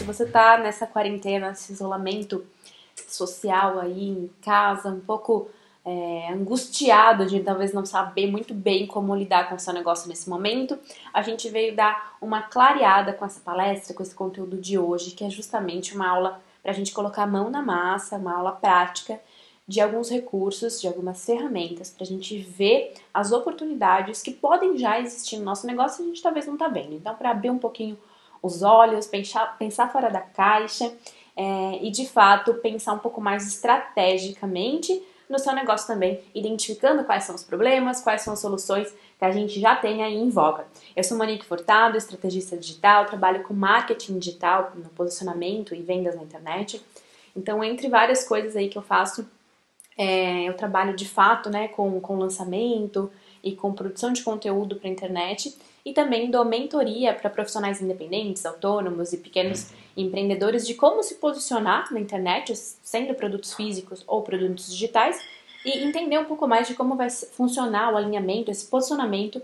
você tá nessa quarentena, nesse isolamento social aí em casa, um pouco angustiado de talvez não saber muito bem como lidar com o seu negócio nesse momento, a gente veio dar uma clareada com essa palestra, com esse conteúdo de hoje, que é justamente uma aula para a gente colocar a mão na massa, uma aula prática de alguns recursos, de algumas ferramentas, para a gente ver as oportunidades que podem já existir no nosso negócio e a gente talvez não está vendo. Então, para abrir um pouquinho os olhos, pensar fora da caixa e, de fato, pensar um pouco mais estrategicamente no seu negócio também, identificando quais são os problemas, quais são as soluções que a gente já tem aí em voga. Eu sou Monique Furtado, estrategista digital, trabalho com marketing digital, no posicionamento e vendas na internet. Então, entre várias coisas aí que eu faço, eu trabalho de fato, né, com lançamento e com produção de conteúdo para a internet e também dou mentoria para profissionais independentes, autônomos e pequenos empreendedores de como se posicionar na internet, sendo produtos físicos ou produtos digitais, e entender um pouco mais de como vai funcionar o alinhamento, esse posicionamento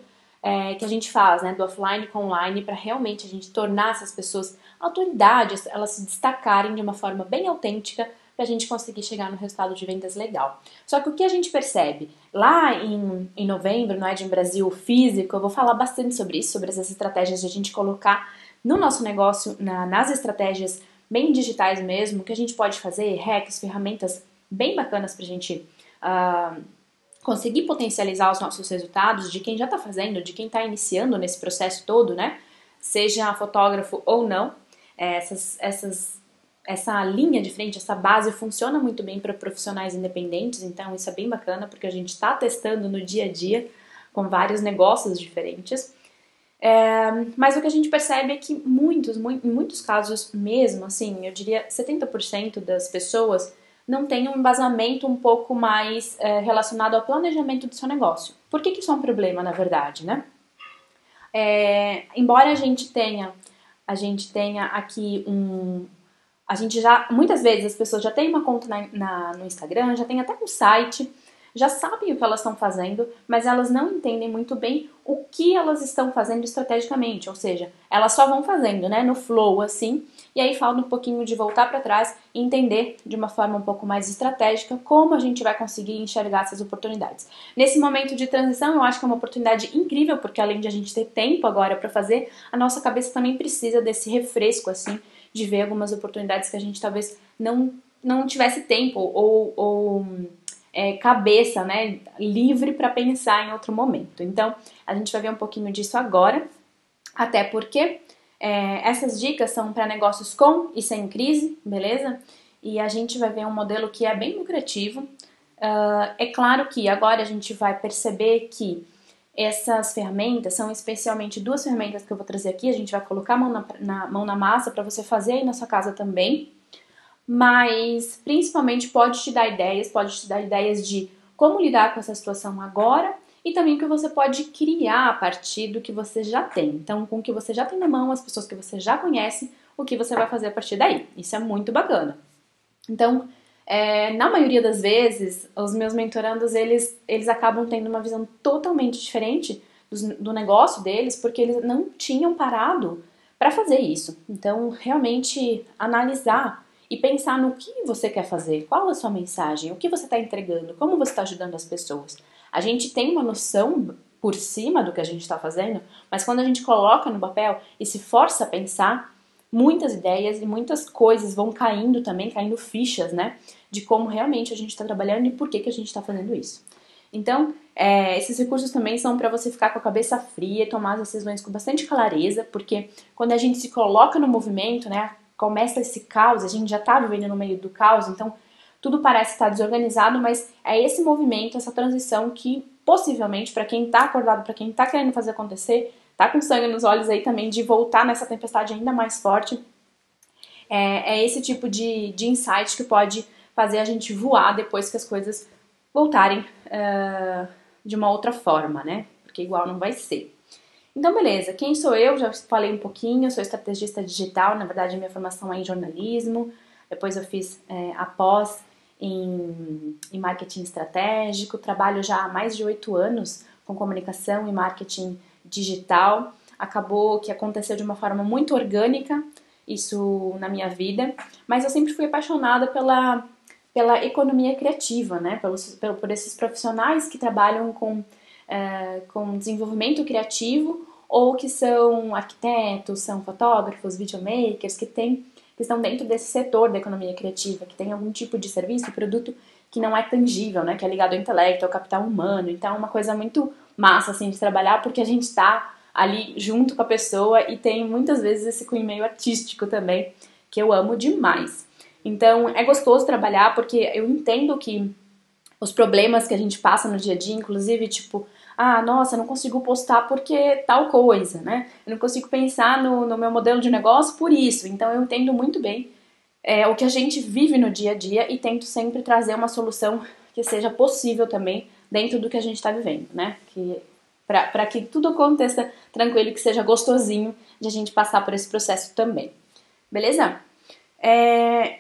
que a gente faz, né, do offline com online, para realmente a gente tornar essas pessoas autoridades, elas se destacarem de uma forma bem autêntica, para a gente conseguir chegar no resultado de vendas legal. Só que o que a gente percebe lá em novembro, no Ed Brasil físico, eu vou falar bastante sobre isso, sobre essas estratégias de a gente colocar no nosso negócio, nas estratégias bem digitais mesmo, que a gente pode fazer, hacks, ferramentas bem bacanas para a gente conseguir potencializar os nossos resultados de quem já está fazendo, de quem está iniciando nesse processo todo, né? Seja fotógrafo ou não, essa linha de frente, essa base funciona muito bem para profissionais independentes, então isso é bem bacana porque a gente está testando no dia a dia com vários negócios diferentes. Mas o que a gente percebe é que em muitos casos mesmo, assim, eu diria 70% das pessoas não têm um embasamento um pouco mais relacionado ao planejamento do seu negócio. Por que isso é um problema, na verdade, né? Embora a gente tenha aqui muitas vezes as pessoas já têm uma conta no Instagram, já tem até um site, já sabem o que elas estão fazendo, mas elas não entendem muito bem o que elas estão fazendo estrategicamente, ou seja, elas só vão fazendo, né, no flow assim, e aí falta um pouquinho de voltar para trás e entender de uma forma um pouco mais estratégica como a gente vai conseguir enxergar essas oportunidades. Nesse momento de transição, eu acho que é uma oportunidade incrível, porque além de a gente ter tempo agora para fazer, a nossa cabeça também precisa desse refresco assim, de ver algumas oportunidades que a gente talvez não tivesse tempo ou cabeça, né, livre para pensar em outro momento. Então, a gente vai ver um pouquinho disso agora, até porque essas dicas são para negócios com e sem crise, beleza? E a gente vai ver um modelo que é bem lucrativo. É claro que agora a gente vai perceber que essas ferramentas são especialmente duas ferramentas que eu vou trazer aqui. A gente vai colocar a mão na massa para você fazer aí na sua casa também. Mas principalmente pode te dar ideias de como lidar com essa situação agora e também o que você pode criar a partir do que você já tem. Então, com o que você já tem na mão, as pessoas que você já conhece, o que você vai fazer a partir daí. Isso é muito bacana. Então, na maioria das vezes, os meus mentorandos, eles acabam tendo uma visão totalmente diferente do negócio deles, porque eles não tinham parado para fazer isso. Então, realmente, analisar e pensar no que você quer fazer, qual a sua mensagem, o que você está entregando, como você está ajudando as pessoas. A gente tem uma noção por cima do que a gente está fazendo, mas quando a gente coloca no papel e se força a pensar, muitas ideias e muitas coisas vão caindo também, caindo fichas, né? De como realmente a gente está trabalhando e por que a gente está fazendo isso. Então, esses recursos também são para você ficar com a cabeça fria e tomar as decisões com bastante clareza, porque quando a gente se coloca no movimento, né? Começa esse caos, a gente já está vivendo no meio do caos, então tudo parece estar desorganizado, mas é esse movimento, essa transição que possivelmente, para quem está acordado, para quem está querendo fazer acontecer, tá com sangue nos olhos aí também de voltar nessa tempestade ainda mais forte, esse tipo de insight que pode fazer a gente voar depois que as coisas voltarem de uma outra forma, né? Porque igual não vai ser. Então, beleza, quem sou eu? Já falei um pouquinho, eu sou estrategista digital, na verdade minha formação é em jornalismo, depois eu fiz a pós em marketing estratégico, trabalho já há mais de 8 anos com comunicação e marketing digital, acabou que aconteceu de uma forma muito orgânica, isso na minha vida, mas eu sempre fui apaixonada pela economia criativa, né? Por esses profissionais que trabalham com desenvolvimento criativo ou que são arquitetos, são fotógrafos, videomakers, que estão dentro desse setor da economia criativa, que tem algum tipo de serviço, produto que não é tangível, né? Que é ligado ao intelecto, ao capital humano. Então é uma coisa muito massa, assim, de trabalhar, porque a gente está ali junto com a pessoa e tem muitas vezes esse cunho meio artístico também, que eu amo demais. Então é gostoso trabalhar porque eu entendo que os problemas que a gente passa no dia a dia, inclusive, tipo, ah, nossa, eu não consigo postar porque tal coisa, né? Eu não consigo pensar no meu modelo de negócio por isso. Então eu entendo muito bem o que a gente vive no dia a dia e tento sempre trazer uma solução que seja possível também dentro do que a gente está vivendo, né? Para que tudo aconteça tranquilo e que seja gostosinho de a gente passar por esse processo também. Beleza?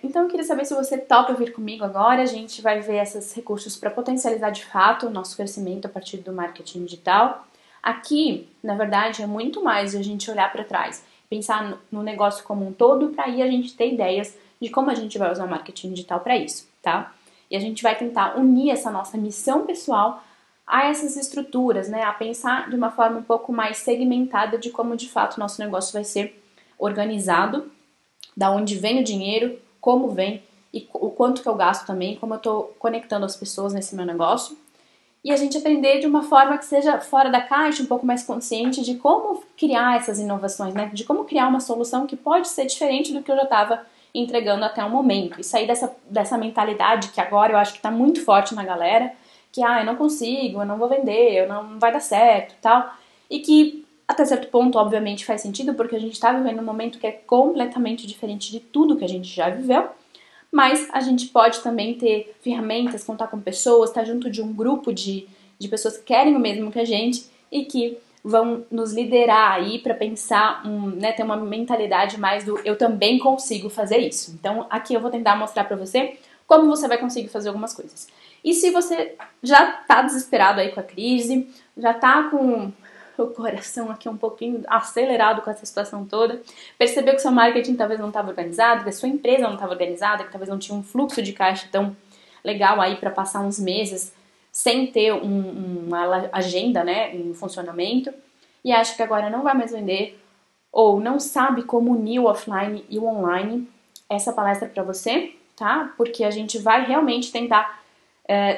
Então eu queria saber se você topa vir comigo agora. A gente vai ver esses recursos para potencializar de fato o nosso crescimento a partir do marketing digital. Aqui, na verdade, é muito mais a gente olhar para trás, pensar no negócio como um todo, para aí a gente ter ideias de como a gente vai usar o marketing digital para isso, tá? E a gente vai tentar unir essa nossa missão pessoal a essas estruturas, né? A pensar de uma forma um pouco mais segmentada de como de fato o nosso negócio vai ser organizado, da onde vem o dinheiro, como vem e o quanto que eu gasto também, como eu estou conectando as pessoas nesse meu negócio. E a gente aprender de uma forma que seja fora da caixa, um pouco mais consciente de como criar essas inovações, né? De como criar uma solução que pode ser diferente do que eu já estava entregando até o momento. E sair dessa mentalidade que agora eu acho que está muito forte na galera, que eu não consigo, eu não vou vender, eu não vai dar certo, tal. E que até certo ponto, obviamente, faz sentido, porque a gente está vivendo um momento que é completamente diferente de tudo que a gente já viveu, mas a gente pode também ter ferramentas, contar com pessoas, estar junto de um grupo de pessoas que querem o mesmo que a gente e que vão nos liderar aí para pensar, ter uma mentalidade mais do eu também consigo fazer isso. Então, aqui eu vou tentar mostrar para você como você vai conseguir fazer algumas coisas. E se você já tá desesperado aí com a crise, já tá com o coração aqui um pouquinho acelerado com essa situação toda, percebeu que seu marketing talvez não estava organizado, que a sua empresa não estava organizada, que talvez não tinha um fluxo de caixa tão legal aí para passar uns meses sem ter uma agenda, né, em funcionamento, e acha que agora não vai mais vender, ou não sabe como unir o offline e o online, essa palestra é para você, tá? Porque a gente vai realmente tentar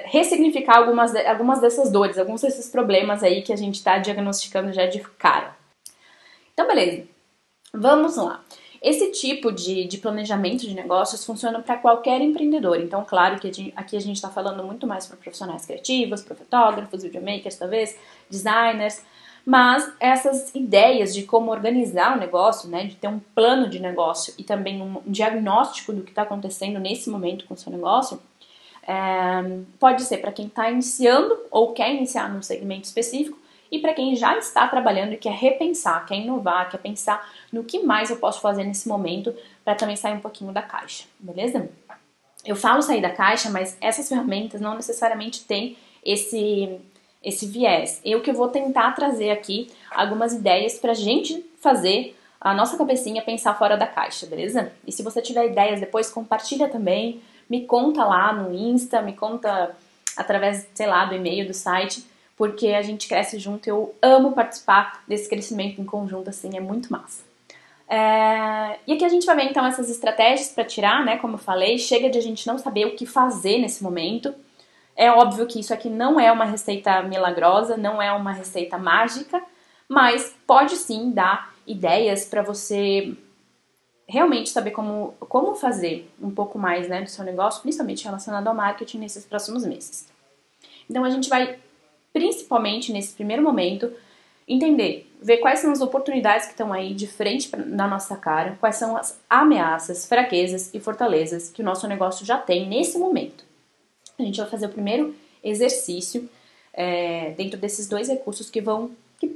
ressignificar algumas dessas dores, alguns desses problemas aí que a gente está diagnosticando já de cara. Então, beleza. Vamos lá. Esse tipo de planejamento de negócios funciona para qualquer empreendedor. Então, claro que aqui a gente está falando muito mais para profissionais criativos, para fotógrafos, videomakers, talvez, designers. Mas essas ideias de como organizar o negócio, né, de ter um plano de negócio e também um diagnóstico do que está acontecendo nesse momento com o seu negócio, pode ser para quem está iniciando ou quer iniciar num segmento específico e para quem já está trabalhando e quer repensar, quer inovar, quer pensar no que mais eu posso fazer nesse momento para também sair um pouquinho da caixa, beleza? Eu falo sair da caixa, mas essas ferramentas não necessariamente têm esse viés. Eu que vou tentar trazer aqui algumas ideias pra gente fazer a nossa cabecinha pensar fora da caixa, beleza? E se você tiver ideias depois, compartilha também, me conta lá no Insta, me conta através, sei lá, do e-mail, do site, porque a gente cresce junto. Eu amo participar desse crescimento em conjunto, assim, é muito massa. E aqui a gente vai ver então essas estratégias para tirar, né? Como eu falei, chega de a gente não saber o que fazer nesse momento. É óbvio que isso aqui não é uma receita milagrosa, não é uma receita mágica, mas pode sim dar ideias para você realmente saber como fazer um pouco mais, né, do seu negócio, principalmente relacionado ao marketing nesses próximos meses. Então a gente vai, principalmente nesse primeiro momento, entender, ver quais são as oportunidades que estão aí de frente na nossa cara, quais são as ameaças, fraquezas e fortalezas que o nosso negócio já tem nesse momento. A gente vai fazer o primeiro exercício dentro desses dois recursos que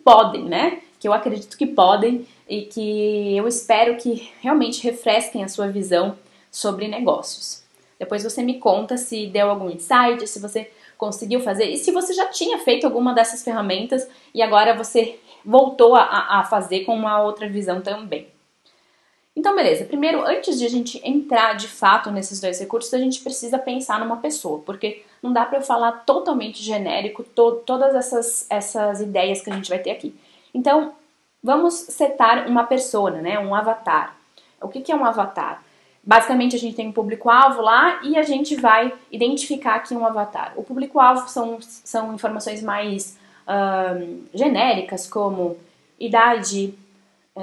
podem, né? Que eu acredito que podem e que eu espero que realmente refresquem a sua visão sobre negócios. Depois você me conta se deu algum insight, se você conseguiu fazer e se você já tinha feito alguma dessas ferramentas e agora você voltou a fazer com uma outra visão também. Então, beleza. Primeiro, antes de a gente entrar de fato nesses dois recursos, a gente precisa pensar numa pessoa, porque não dá para eu falar totalmente genérico todas essas ideias que a gente vai ter aqui. Então, vamos setar uma persona, né? Um avatar. O que é um avatar? Basicamente, a gente tem um público-alvo lá e a gente vai identificar aqui um avatar. O público-alvo são informações mais genéricas, como idade,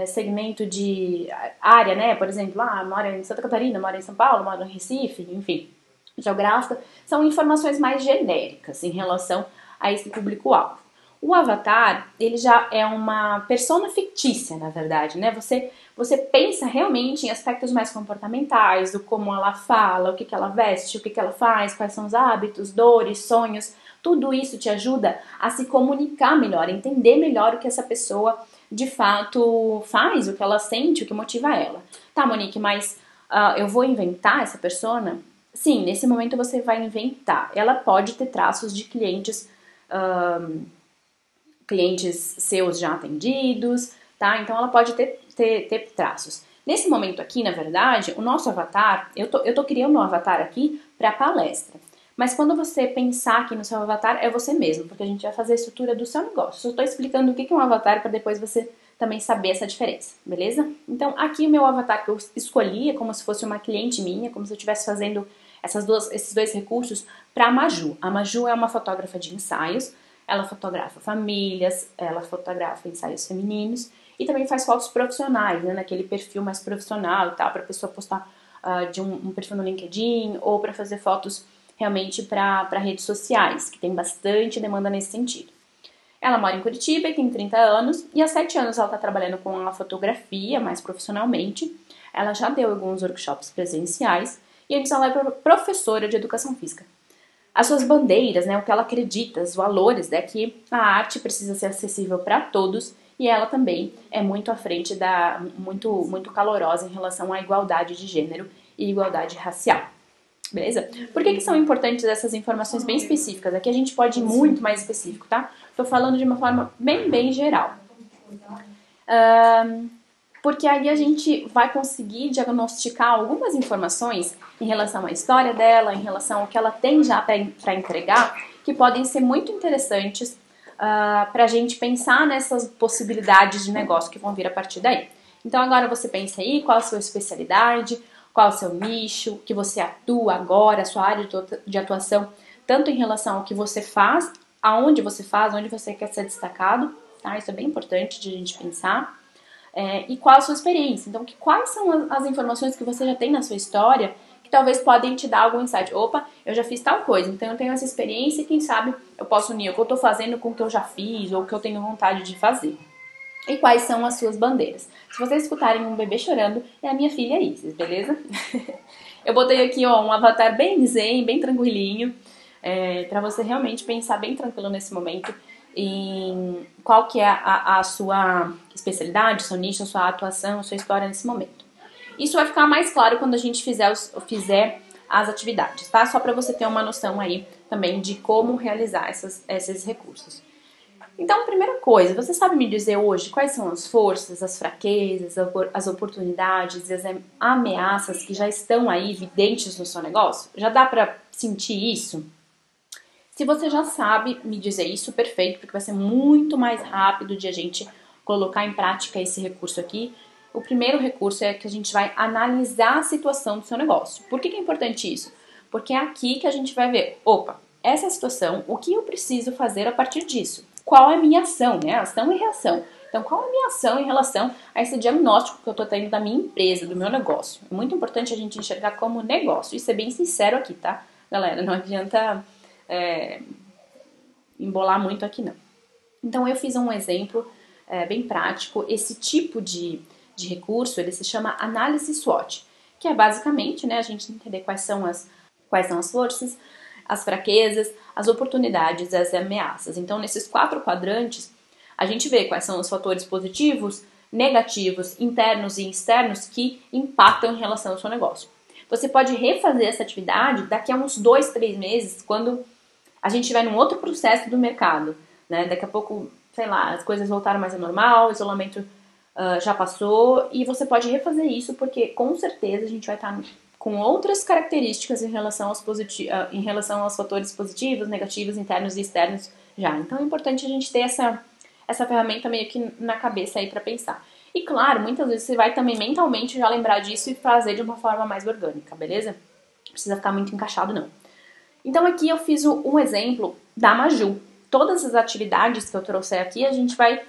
segmento de área, né? Por exemplo, mora em Santa Catarina, mora em São Paulo, mora em Recife, enfim, geográfica. São informações mais genéricas em relação a esse público-alvo. O avatar, ele já é uma persona fictícia, na verdade, né? Você pensa realmente em aspectos mais comportamentais, do como ela fala, o que ela veste, o que ela faz, quais são os hábitos, dores, sonhos. Tudo isso te ajuda a se comunicar melhor, a entender melhor o que essa pessoa de fato faz, o que ela sente, o que motiva ela. Tá, Monique, mas eu vou inventar essa persona? Sim, nesse momento você vai inventar. Ela pode ter traços de clientes seus já atendidos, tá? Então ela pode ter traços. Nesse momento aqui, na verdade, o nosso avatar, eu tô criando um avatar aqui para palestra. Mas quando você pensar aqui no seu avatar, é você mesmo, porque a gente vai fazer a estrutura do seu negócio. Só estou explicando o que é um avatar para depois você também saber essa diferença, beleza? Então, aqui o meu avatar que eu escolhi é como se fosse uma cliente minha, como se eu estivesse fazendo esses dois recursos para a Maju. A Maju é uma fotógrafa de ensaios, ela fotografa famílias, ela fotografa ensaios femininos e também faz fotos profissionais, né, naquele perfil mais profissional e tal, para a pessoa postar de um perfil no LinkedIn ou para fazer fotos realmente para redes sociais, que tem bastante demanda nesse sentido. Ela mora em Curitiba e tem 30 anos, e há 7 anos ela está trabalhando com a fotografia mais profissionalmente. Ela já deu alguns workshops presenciais, e antes ela é professora de educação física. As suas bandeiras, né, o que ela acredita, os valores, é que a arte precisa ser acessível para todos, e ela também é muito à frente, muito calorosa em relação à igualdade de gênero e igualdade racial. Beleza? Por que são importantes essas informações bem específicas? Aqui a gente pode ir muito mais específico, tá? Tô falando de uma forma bem geral. Porque aí a gente vai conseguir diagnosticar algumas informações em relação à história dela, em relação ao que ela tem já para entregar, que podem ser muito interessantes para a gente pensar nessas possibilidades de negócio que vão vir a partir daí. Então agora você pensa aí qual a sua especialidade, qual o seu nicho, que você atua agora, a sua área de atuação, tanto em relação ao que você faz, aonde você faz, onde você quer ser destacado, tá? Isso é bem importante de a gente pensar. E qual a sua experiência. Então, quais são as informações que você já tem na sua história que talvez podem te dar algum insight. Opa, eu já fiz tal coisa, então eu tenho essa experiência e quem sabe eu posso unir o que eu tô fazendo com o que eu já fiz ou o que eu tenho vontade de fazer. E quais são as suas bandeiras? Se vocês escutarem um bebê chorando, é a minha filha Isis, beleza? Eu botei aqui um avatar bem zen, bem tranquilinho, pra você realmente pensar bem tranquilo nesse momento em qual que é a sua especialidade, seu nicho, a sua atuação, a sua história nesse momento. Isso vai ficar mais claro quando a gente fizer as atividades, tá? Só pra você ter uma noção aí também de como realizar esses recursos. Então, primeira coisa, você sabe me dizer hoje quais são as forças, as fraquezas, as oportunidades e as ameaças que já estão aí evidentes no seu negócio? Já dá pra sentir isso? Se você já sabe me dizer isso, perfeito, porque vai ser muito mais rápido de a gente colocar em prática esse recurso aqui. O primeiro recurso é que a gente vai analisar a situação do seu negócio. Por que é importante isso? Porque é aqui que a gente vai ver, opa, essa situação, o que eu preciso fazer a partir disso? Qual é a minha ação, né? Ação e reação. Então, qual é a minha ação em relação a esse diagnóstico que eu estou tendo da minha empresa, do meu negócio? É muito importante a gente enxergar como negócio e ser bem sincero aqui, tá? Galera, não adianta embolar muito aqui, não. Então, eu fiz um exemplo bem prático. Esse tipo de recurso, ele se chama análise SWOT, que é basicamente, né, a gente entender quais são as forças, as fraquezas, as oportunidades e as ameaças. Então, nesses 4 quadrantes, a gente vê quais são os fatores positivos, negativos, internos e externos que impactam em relação ao seu negócio. Você pode refazer essa atividade daqui a uns 2, 3 meses, quando a gente estiver num outro processo do mercado, né? Daqui a pouco, sei lá, as coisas voltaram mais ao normal, o isolamento já passou, e você pode refazer isso porque com certeza a gente vai estar com outras características em relação em relação aos fatores positivos, negativos, internos e externos já. Então é importante a gente ter essa ferramenta meio que na cabeça aí para pensar. E claro, muitas vezes você vai também mentalmente já lembrar disso e fazer de uma forma mais orgânica, beleza? Não precisa ficar muito encaixado não. Então aqui eu fiz um exemplo da Maju. Todas as atividades que eu trouxe aqui a gente vai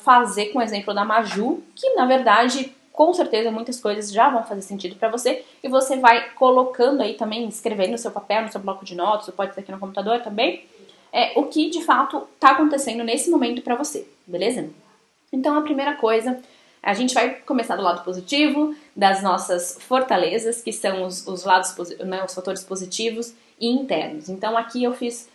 fazer com o exemplo da Maju, que na verdade, com certeza, muitas coisas já vão fazer sentido para você, e você vai colocando aí também, escrevendo no seu papel, no seu bloco de notas, ou pode ser aqui no computador também, o que de fato está acontecendo nesse momento para você, beleza? Então a primeira coisa, a gente vai começar do lado positivo, das nossas fortalezas, que são os lados, né, os fatores positivos e internos. Então aqui eu fiz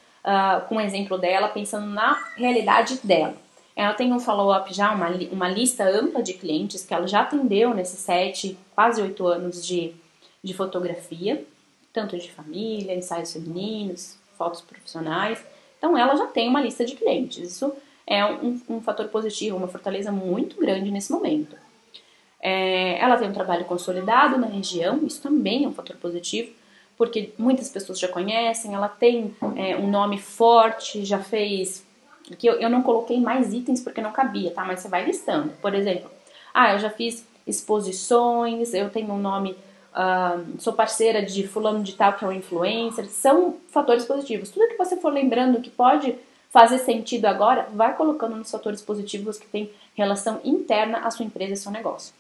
com o exemplo dela, pensando na realidade dela. Ela tem um follow-up já, uma lista ampla de clientes que ela já atendeu nesses 7, quase 8 anos de fotografia, tanto de família, ensaios femininos, fotos profissionais. Então ela já tem uma lista de clientes. Isso é um fator positivo, uma fortaleza muito grande nesse momento. Ela tem um trabalho consolidado na região, isso também é um fator positivo, porque muitas pessoas já conhecem, ela tem um nome forte, já fez... Aqui eu não coloquei mais itens porque não cabia, tá? Mas você vai listando. Por exemplo, eu já fiz exposições, eu tenho um nome, sou parceira de fulano de tal que é um influencer. São fatores positivos. Tudo que você for lembrando que pode fazer sentido agora, vai colocando nos fatores positivos que tem relação interna à sua empresa e seu negócio.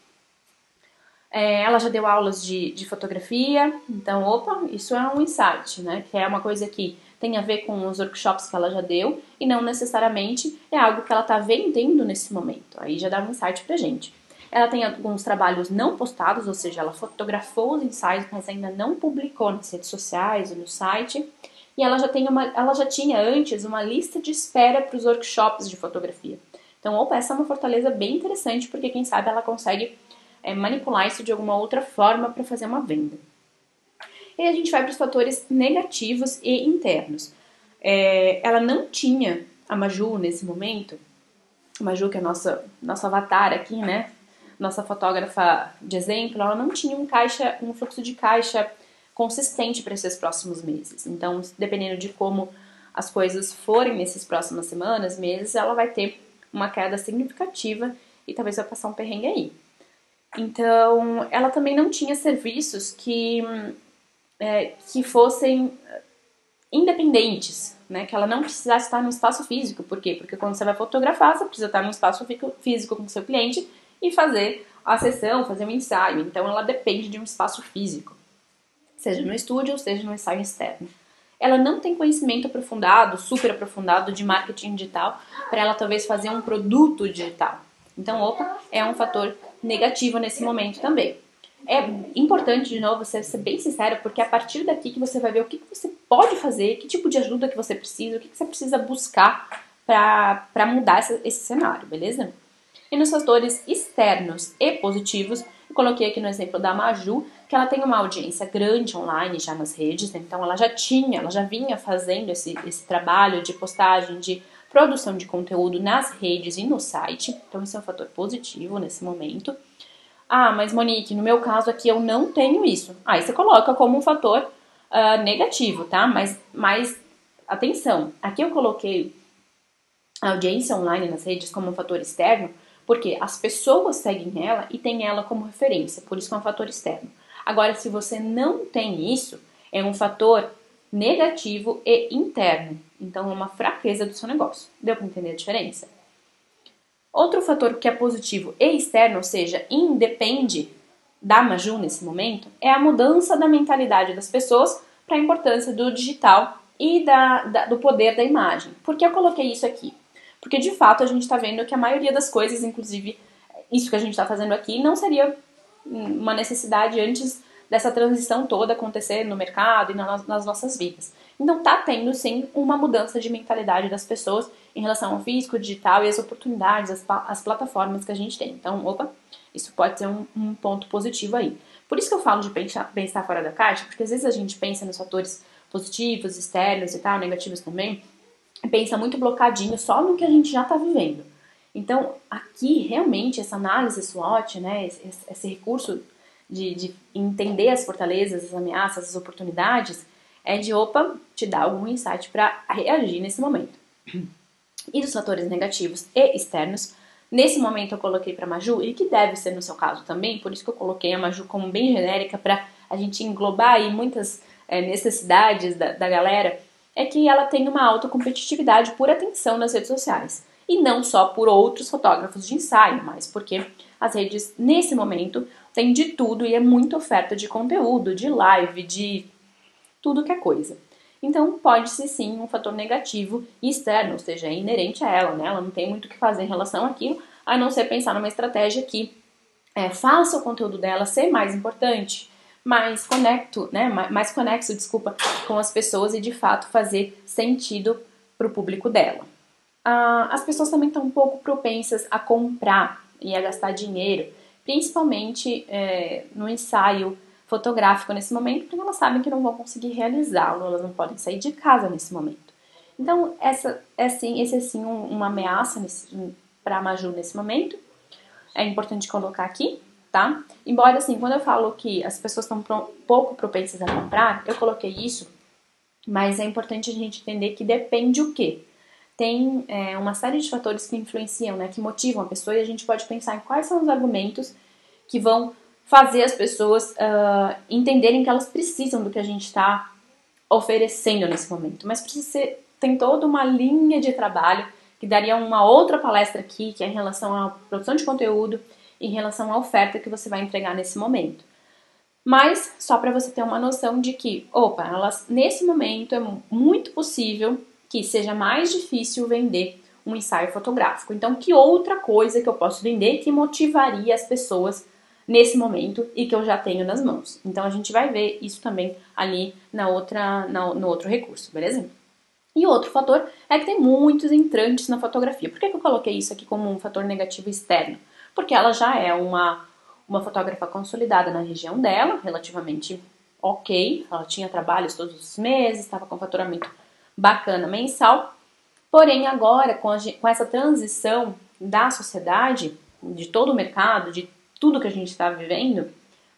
Ela já deu aulas de fotografia, então, isso é um insight, né? Que é uma coisa que tem a ver com os workshops que ela já deu e não necessariamente é algo que ela está vendendo nesse momento. Aí já dá um insight pra gente. Ela tem alguns trabalhos não postados, ou seja, ela fotografou os ensaios, mas ainda não publicou nas redes sociais ou no site. E ela já tinha antes uma lista de espera para os workshops de fotografia. Então, essa é uma fortaleza bem interessante, porque quem sabe ela consegue manipular isso de alguma outra forma para fazer uma venda. E a gente vai para os fatores negativos e internos. Ela não tinha, a Maju nesse momento, a Maju que é nossa avatar aqui, né? Nossa fotógrafa de exemplo, ela não tinha um fluxo de caixa consistente para esses próximos meses. Então, dependendo de como as coisas forem nessas próximas semanas, meses, ela vai ter uma queda significativa e talvez vai passar um perrengue aí. Então, ela também não tinha serviços que fossem independentes, né? Que ela não precisasse estar no espaço físico. Por quê? Porque quando você vai fotografar, você precisa estar no espaço físico com o seu cliente e fazer a sessão, fazer um ensaio. Então, ela depende de um espaço físico, seja no estúdio ou seja no ensaio externo. Ela não tem conhecimento aprofundado, super aprofundado de marketing digital para ela talvez fazer um produto digital. Então, é um fator negativo nesse momento também. É importante, de novo, você ser bem sincero, porque é a partir daqui que você vai ver o que você pode fazer, que tipo de ajuda que você precisa, o que você precisa buscar para mudar esse cenário, beleza? E nos fatores externos e positivos, eu coloquei aqui no exemplo da Maju, que ela tem uma audiência grande online já nas redes, então ela já vinha fazendo esse trabalho de postagem, de produção de conteúdo nas redes e no site, então isso é um fator positivo nesse momento. Mas Monique, no meu caso aqui eu não tenho isso. Aí você coloca como um fator negativo, tá? Mas atenção, aqui eu coloquei a audiência online nas redes como um fator externo, porque as pessoas seguem ela e têm ela como referência, por isso que é um fator externo. Agora, se você não tem isso, é um fator negativo e interno. Então, é uma fraqueza do seu negócio. Deu para entender a diferença? Outro fator que é positivo e externo, ou seja, independe da Maju nesse momento, é a mudança da mentalidade das pessoas para a importância do digital e do poder da imagem. Por que eu coloquei isso aqui? Porque, de fato, a gente está vendo que a maioria das coisas, inclusive isso que a gente está fazendo aqui, não seria uma necessidade antes dessa transição toda acontecer no mercado e nas nossas vidas. Então, está tendo, sim, uma mudança de mentalidade das pessoas em relação ao físico, digital e as oportunidades, as plataformas que a gente tem. Então, isso pode ser um ponto positivo aí. Por isso que eu falo de pensar fora da caixa, porque às vezes a gente pensa nos fatores positivos, externos e tal, negativos também, pensa muito blocadinho só no que a gente já está vivendo. Então, aqui, realmente, essa análise SWOT, né, esse recurso de entender as fortalezas, as ameaças, as oportunidades, é de, te dar algum insight para reagir nesse momento. E dos fatores negativos e externos, nesse momento eu coloquei para Maju, e que deve ser no seu caso também, por isso que eu coloquei a Maju como bem genérica para a gente englobar aí muitas necessidades da galera, é que ela tem uma alta competitividade por atenção nas redes sociais. E não só por outros fotógrafos de ensaio, mas porque as redes, nesse momento, têm de tudo e é muita oferta de conteúdo, de live, de tudo que é coisa. Então, pode ser sim um fator negativo e externo, ou seja, é inerente a ela, né? Ela não tem muito o que fazer em relação àquilo, a não ser pensar numa estratégia que faça o conteúdo dela ser mais importante, mais conexo, com as pessoas e de fato fazer sentido para o público dela. As pessoas também estão um pouco propensas a comprar e a gastar dinheiro, principalmente no ensaio fotográfico nesse momento, porque elas sabem que não vão conseguir realizá-lo, elas não podem sair de casa nesse momento. Então, esse é sim uma ameaça para a Maju nesse momento. É importante colocar aqui, tá? Embora, assim, quando eu falo que as pessoas estão pouco propensas a comprar, eu coloquei isso, mas é importante a gente entender que depende o quê? Tem uma série de fatores que influenciam, né, que motivam a pessoa, e a gente pode pensar em quais são os argumentos que vão fazer as pessoas entenderem que elas precisam do que a gente está oferecendo nesse momento. Mas tem toda uma linha de trabalho que daria uma outra palestra aqui, que é em relação à produção de conteúdo, em relação à oferta que você vai entregar nesse momento. Mas, só para você ter uma noção de que, nesse momento é muito possível que seja mais difícil vender um ensaio fotográfico. Então, que outra coisa que eu posso vender que motivaria as pessoas nesse momento e que eu já tenho nas mãos? Então, a gente vai ver isso também ali no outro recurso, beleza? E outro fator é que tem muitos entrantes na fotografia. Por que eu coloquei isso aqui como um fator negativo externo? Porque ela já é uma fotógrafa consolidada na região dela, relativamente ok. Ela tinha trabalhos todos os meses, estava com faturamento bacana mensal. Porém, agora, com essa transição da sociedade, de todo o mercado, de tudo que a gente está vivendo,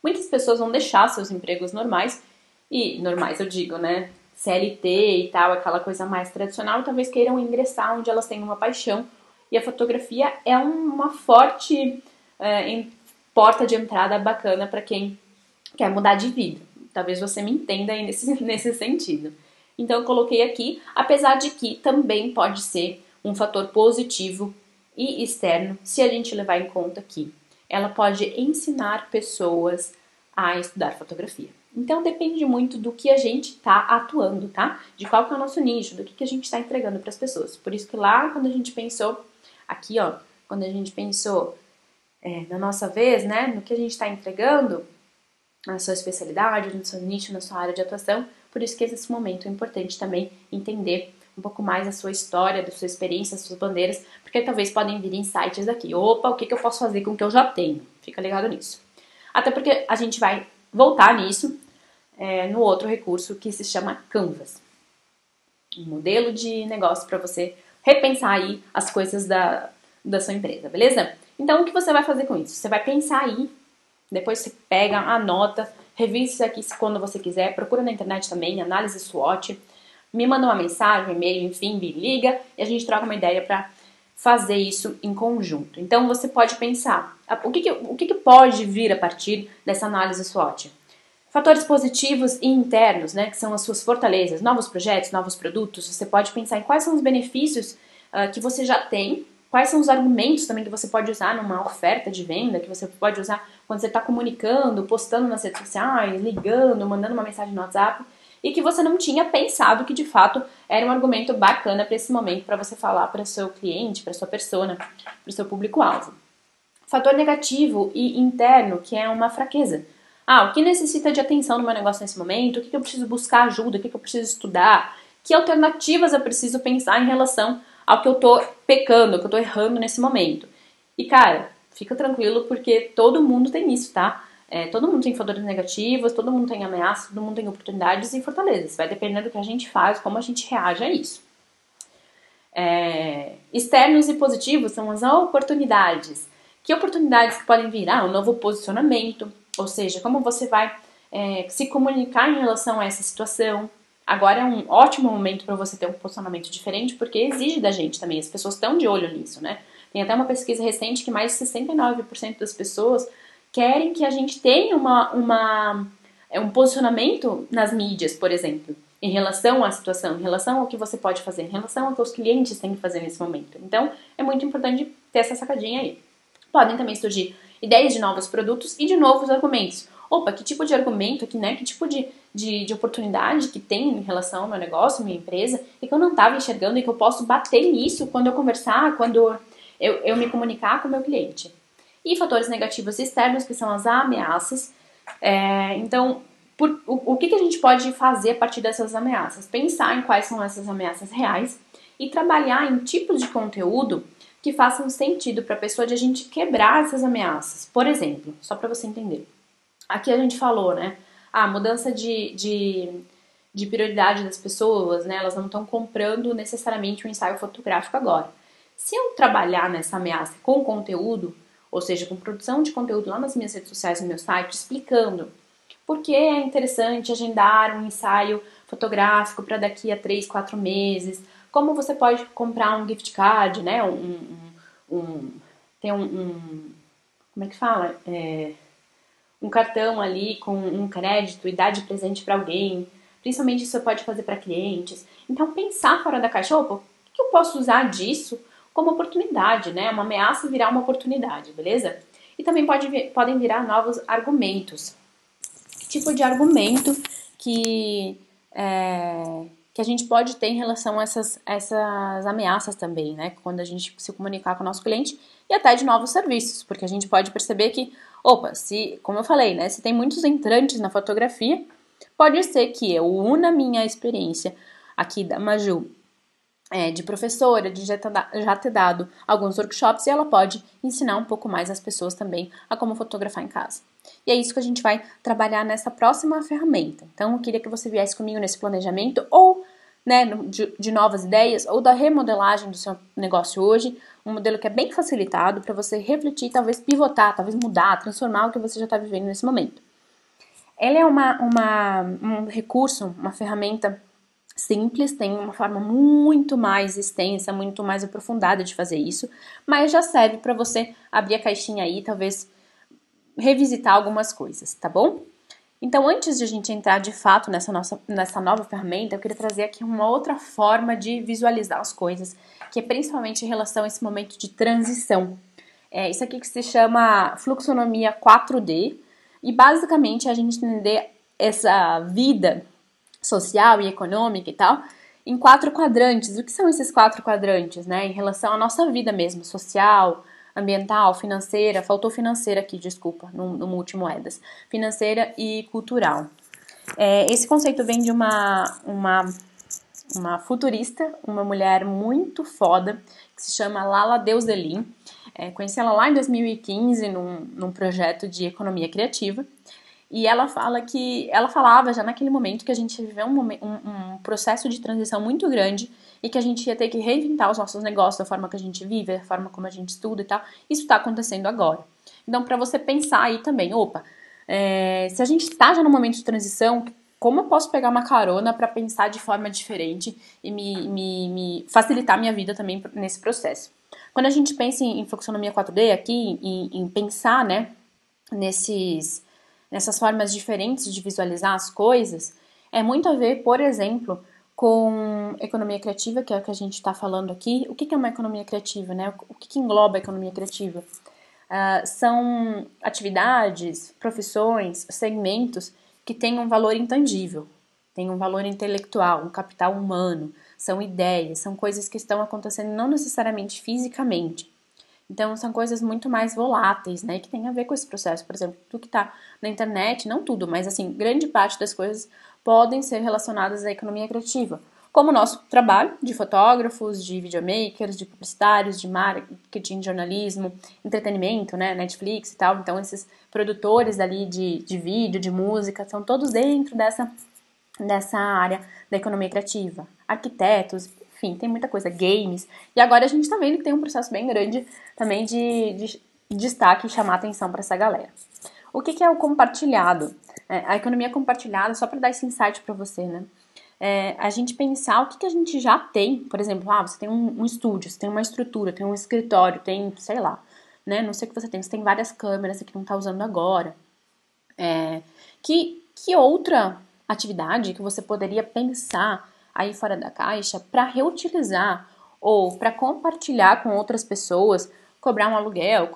muitas pessoas vão deixar seus empregos normais, e normais eu digo, né? CLT e tal, aquela coisa mais tradicional, e talvez queiram ingressar onde elas têm uma paixão. E a fotografia é uma forte porta de entrada bacana para quem quer mudar de vida. Talvez você me entenda aí nesse sentido. Então eu coloquei aqui, apesar de que também pode ser um fator positivo e externo, se a gente levar em conta que ela pode ensinar pessoas a estudar fotografia. Então depende muito do que a gente está atuando, tá? De qual que é o nosso nicho, do que a gente está entregando para as pessoas. Por isso que lá, quando a gente pensou, aqui ó, quando a gente pensou na nossa vez, né, no que a gente está entregando, na sua especialidade, no seu nicho, na sua área de atuação, por isso que nesse momento é importante também entender um pouco mais a sua história, da sua experiência, das suas bandeiras, porque talvez podem vir insights aqui. O que eu posso fazer com o que eu já tenho? Fica ligado nisso. Até porque a gente vai voltar nisso no outro recurso que se chama Canvas. Um modelo de negócio para você repensar aí as coisas da sua empresa, beleza? Então, o que você vai fazer com isso? Você vai pensar aí, depois você pega, anota, revisa isso aqui quando você quiser, procura na internet também, análise SWOT, me manda uma mensagem, um e-mail, enfim, me liga e a gente troca uma ideia para fazer isso em conjunto. Então, você pode pensar, o que pode vir a partir dessa análise SWOT? Fatores positivos e internos, né, que são as suas fortalezas, novos projetos, novos produtos. Você pode pensar em quais são os benefícios que você já tem, quais são os argumentos também que você pode usar numa oferta de venda, que você pode usar quando você está comunicando, postando nas redes sociais, ligando, mandando uma mensagem no WhatsApp, e que você não tinha pensado que de fato era um argumento bacana para esse momento, para você falar para o seu cliente, para sua persona, para o seu público-alvo. Fator negativo e interno, que é uma fraqueza. O que necessita de atenção no meu negócio nesse momento? O que eu preciso buscar ajuda? O que eu preciso estudar? Que alternativas eu preciso pensar em relação ao que eu tô pecando, ao que eu tô errando nesse momento? E cara, fica tranquilo porque todo mundo tem isso, tá? Todo mundo tem fatores negativos, todo mundo tem ameaças, todo mundo tem oportunidades e fortalezas. Vai depender do que a gente faz, como a gente reage a isso. Externos e positivos são as oportunidades. Que oportunidades que podem virar? Um novo posicionamento, ou seja, como você vai se comunicar em relação a essa situação. Agora é um ótimo momento para você ter um posicionamento diferente, porque exige da gente também, as pessoas estão de olho nisso, né? Tem até uma pesquisa recente que mais de 69% das pessoas querem que a gente tenha um posicionamento nas mídias, por exemplo, em relação à situação, em relação ao que você pode fazer, em relação ao que os clientes têm que fazer nesse momento. Então, é muito importante ter essa sacadinha aí. Podem também surgir ideias de novos produtos e de novos argumentos. Opa, que tipo de argumento aqui, né? Que tipo de oportunidade que tem em relação ao meu negócio, minha empresa, e que eu não estava enxergando e que eu posso bater nisso quando eu conversar, quando eu me comunicar com o meu cliente. E fatores negativos externos, que são as ameaças. Então, o que a gente pode fazer a partir dessas ameaças? Pensar em quais são essas ameaças reais e trabalhar em tipos de conteúdo que façam sentido para a pessoa de a gente quebrar essas ameaças. Por exemplo, só para você entender. Aqui a gente falou, né? A mudança de prioridade das pessoas, né? Elas não estão comprando necessariamente um ensaio fotográfico agora. Se eu trabalhar nessa ameaça com conteúdo, ou seja, com produção de conteúdo lá nas minhas redes sociais, no meu site, explicando por que é interessante agendar um ensaio fotográfico para daqui a 3, 4 meses, como você pode comprar um gift card, né? Como é que fala? Um cartão ali com um crédito e dar de presente para alguém. Principalmente isso você pode fazer para clientes. Então, pensar fora da caixa, opa, o que eu posso usar disso como oportunidade, né? Uma ameaça virar uma oportunidade, beleza? E também podem virar novos argumentos. Que tipo de argumento que a gente pode ter em relação a essas ameaças também, né? Quando a gente se comunicar com o nosso cliente e até de novos serviços, porque a gente pode perceber que, opa, como eu falei, né? Se tem muitos entrantes na fotografia, pode ser que eu una minha experiência aqui da Maju de professora, de já ter dado alguns workshops e ela pode ensinar um pouco mais as pessoas também a como fotografar em casa. E é isso que a gente vai trabalhar nessa próxima ferramenta. Então, eu queria que você viesse comigo nesse planejamento ou de novas ideias ou da remodelagem do seu negócio hoje, um modelo que é bem facilitado para você refletir, talvez pivotar, talvez mudar, transformar o que você já está vivendo nesse momento. Ela é um recurso, uma ferramenta simples, tem uma forma muito mais extensa, muito mais aprofundada de fazer isso, mas já serve para você abrir a caixinha aí, talvez revisitar algumas coisas, tá bom? Então, antes de a gente entrar de fato nessa nova ferramenta, eu queria trazer aqui uma outra forma de visualizar as coisas, que é principalmente em relação a esse momento de transição. Isso aqui que se chama fluxonomia 4D, e basicamente a gente entender essa vida social e econômica e tal, em 4 quadrantes. O que são esses 4 quadrantes, né? Em relação à nossa vida mesmo, social, ambiental, financeira, faltou financeira aqui, desculpa, no multimoedas, financeira e cultural. Esse conceito vem de uma futurista, uma mulher muito foda, que se chama Lala Deuselin. Conheci ela lá em 2015 num projeto de economia criativa. E ela falava já naquele momento que a gente viveu um processo de transição muito grande e que a gente ia ter que reinventar os nossos negócios, a forma que a gente vive, a forma como a gente estuda e tal. Isso está acontecendo agora. Então, para você pensar aí também, se a gente está já num momento de transição, como eu posso pegar uma carona para pensar de forma diferente e me facilitar a minha vida também nesse processo? Quando a gente pensa em fluxonomia 4D aqui, em pensar, né, nessas formas diferentes de visualizar as coisas, é muito a ver, por exemplo, com economia criativa, que é o que a gente está falando aqui. O que é uma economia criativa, né? O que engloba a economia criativa? São atividades, profissões, segmentos que têm um valor intangível, têm um valor intelectual, um capital humano, são ideias, são coisas que estão acontecendo não necessariamente fisicamente. Então, são coisas muito mais voláteis, né, que tem a ver com esse processo. Por exemplo, tudo que está na internet, não tudo, mas assim, grande parte das coisas podem ser relacionadas à economia criativa. Como o nosso trabalho de fotógrafos, de videomakers, de publicitários, de marketing, jornalismo, entretenimento, né, Netflix e tal. Então, esses produtores ali de vídeo, de música, são todos dentro dessa área da economia criativa. Arquitetos, enfim, tem muita coisa, games. E agora a gente tá vendo que tem um processo bem grande também de destaque e chamar atenção para essa galera. O que é o compartilhado? A economia compartilhada, só para dar esse insight para você, né? A gente pensar o que a gente já tem. Por exemplo, você tem um estúdio, você tem uma estrutura, tem um escritório, tem, sei lá, né? Não sei o que você tem várias câmeras que não tá usando agora. Que outra atividade que você poderia pensar aí fora da caixa para reutilizar ou para compartilhar com outras pessoas, cobrar um aluguel,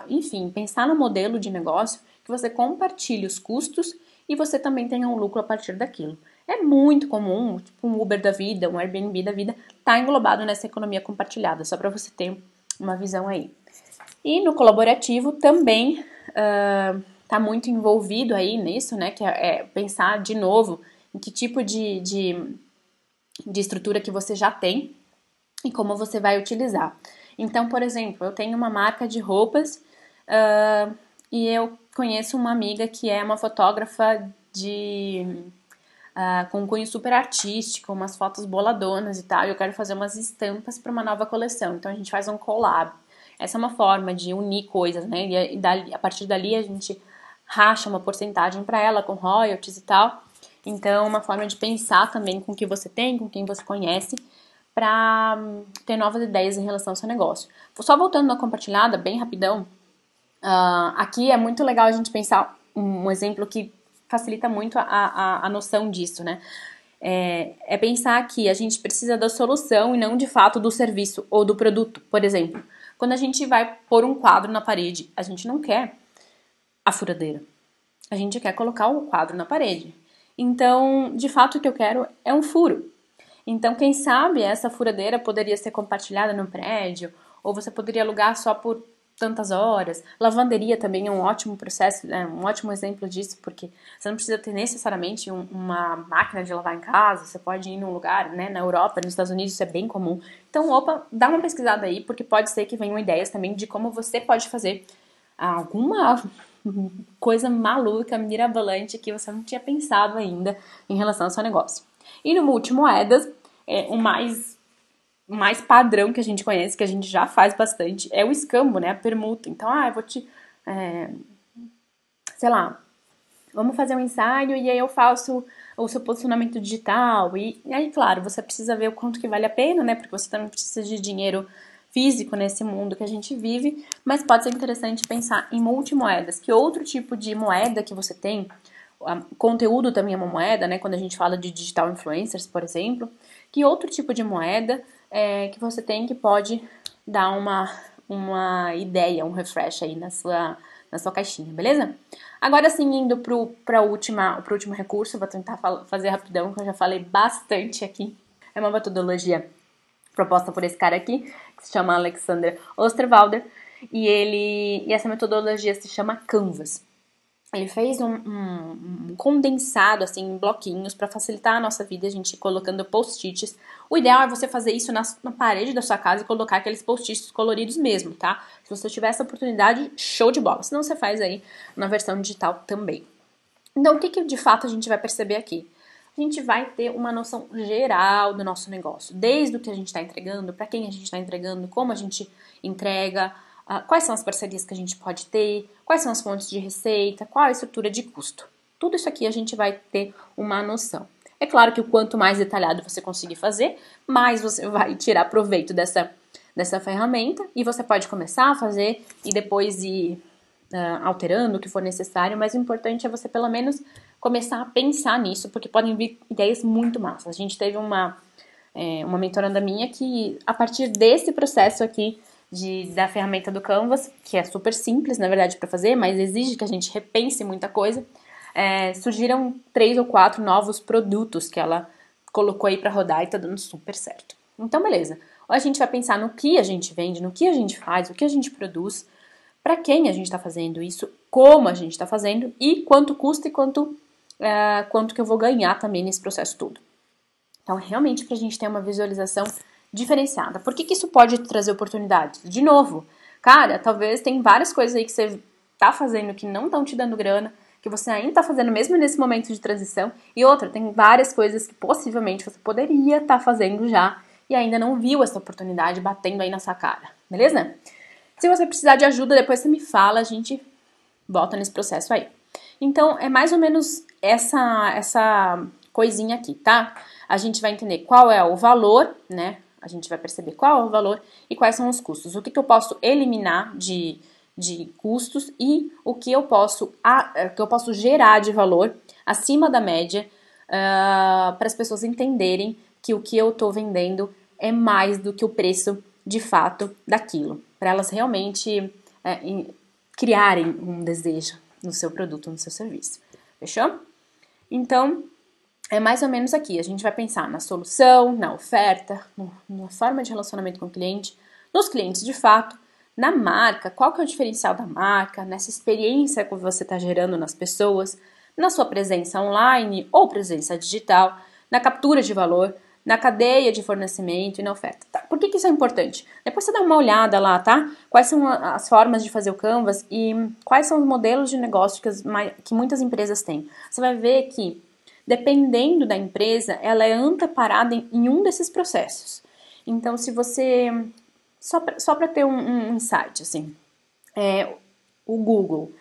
enfim, pensar no modelo de negócio que você compartilhe os custos e você também tenha um lucro a partir daquilo. É muito comum, tipo um Uber da vida, um Airbnb da vida, tá englobado nessa economia compartilhada, só para você ter uma visão aí. E no colaborativo também tá muito envolvido aí nisso, né, que é pensar de novo em que tipo de estrutura que você já tem e como você vai utilizar. Então, por exemplo, eu tenho uma marca de roupas e eu conheço uma amiga que é uma fotógrafa com um cunho super artístico, umas fotos boladonas e tal, e eu quero fazer umas estampas para uma nova coleção. Então a gente faz um collab. Essa é uma forma de unir coisas, né? E a partir dali a gente racha uma porcentagem para ela com royalties e tal. Então, uma forma de pensar também com o que você tem, com quem você conhece, para ter novas ideias em relação ao seu negócio. Só voltando na compartilhada, bem rapidão, aqui é muito legal a gente pensar um exemplo que facilita muito a noção disso, né? É pensar que a gente precisa da solução e não de fato do serviço ou do produto. Por exemplo, quando a gente vai pôr um quadro na parede, a gente não quer a furadeira. A gente quer colocar o quadro na parede. Então, de fato, o que eu quero é um furo. Então, quem sabe essa furadeira poderia ser compartilhada no prédio, ou você poderia alugar só por tantas horas. Lavanderia também é um ótimo processo, um ótimo exemplo disso, porque você não precisa ter necessariamente uma máquina de lavar em casa, você pode ir num lugar, né, na Europa, nos Estados Unidos isso é bem comum. Então, dá uma pesquisada aí, porque pode ser que venham ideias também de como você pode fazer alguma coisa maluca, mirabolante que você não tinha pensado ainda em relação ao seu negócio. E no multimoedas, o mais padrão que a gente conhece, que a gente já faz bastante, é o escambo, né? A permuta. Então, eu vou sei lá, vamos fazer um ensaio e aí eu faço o seu posicionamento digital. E aí, claro, você precisa ver o quanto que vale a pena, né? Porque você também precisa de dinheiro físico nesse mundo que a gente vive, mas pode ser interessante pensar em multimoedas. Que outro tipo de moeda que você tem? Conteúdo também é uma moeda, né? Quando a gente fala de digital influencers, por exemplo. Que outro tipo de moeda que você tem que pode dar uma ideia, um refresh aí na sua caixinha, beleza? Agora sim, indo pro último recurso, vou tentar fazer rapidão, que eu já falei bastante aqui. É uma metodologia proposta por esse cara aqui, que se chama Alexander Osterwalder, e essa metodologia se chama Canvas. Ele fez um condensado, assim, em bloquinhos, para facilitar a nossa vida, a gente colocando post-its. O ideal é você fazer isso na parede da sua casa e colocar aqueles post-its coloridos mesmo, tá? Se você tiver essa oportunidade, show de bola. Senão você faz aí na versão digital também. Então, o que de fato a gente vai perceber aqui? A gente vai ter uma noção geral do nosso negócio. Desde o que a gente está entregando, para quem a gente está entregando, como a gente entrega, quais são as parcerias que a gente pode ter, quais são as fontes de receita, qual a estrutura de custo. Tudo isso aqui a gente vai ter uma noção. É claro que o quanto mais detalhado você conseguir fazer, mais você vai tirar proveito dessa ferramenta e você pode começar a fazer e depois ir alterando o que for necessário, mas o importante é você pelo menos começar a pensar nisso, porque podem vir ideias muito massas. A gente teve uma mentoranda minha que, a partir desse processo aqui da ferramenta do Canvas, que é super simples, na verdade, para fazer, mas exige que a gente repense muita coisa, surgiram 3 ou 4 novos produtos que ela colocou aí para rodar e tá dando super certo. Então, beleza. Ou a gente vai pensar no que a gente vende, no que a gente faz, o que a gente produz, para quem a gente está fazendo isso, como a gente está fazendo e quanto custa e quanto que eu vou ganhar também nesse processo todo. Então, realmente, para a gente ter uma visualização diferenciada. Por que isso pode trazer oportunidades? De novo, cara, talvez tem várias coisas aí que você tá fazendo que não estão te dando grana, que você ainda tá fazendo mesmo nesse momento de transição. E outra, tem várias coisas que possivelmente você poderia estar fazendo já e ainda não viu essa oportunidade batendo aí na sua cara, beleza? Se você precisar de ajuda, depois você me fala, a gente volta nesse processo aí. Então, é mais ou menos essa coisinha aqui, tá? A gente vai entender qual é o valor, né? A gente vai perceber qual é o valor e quais são os custos. O que eu posso eliminar de custos e o que eu posso gerar de valor acima da média para as pessoas entenderem que o que eu estou vendendo é mais do que o preço de fato daquilo. Para elas realmente criarem um desejo no seu produto, no seu serviço. Fechou? Então, é mais ou menos aqui. A gente vai pensar na solução, na oferta, na forma de relacionamento com o cliente, nos clientes de fato, na marca, qual que é o diferencial da marca, nessa experiência que você está gerando nas pessoas, na sua presença online ou presença digital, na captura de valor, na cadeia de fornecimento e na oferta. Tá? Por que isso é importante? Depois você dá uma olhada lá, tá? Quais são as formas de fazer o Canvas e quais são os modelos de negócio que muitas empresas têm. Você vai ver que, dependendo da empresa, ela é amparada em um desses processos. Então, se você... Só para ter um insight, assim, o Google...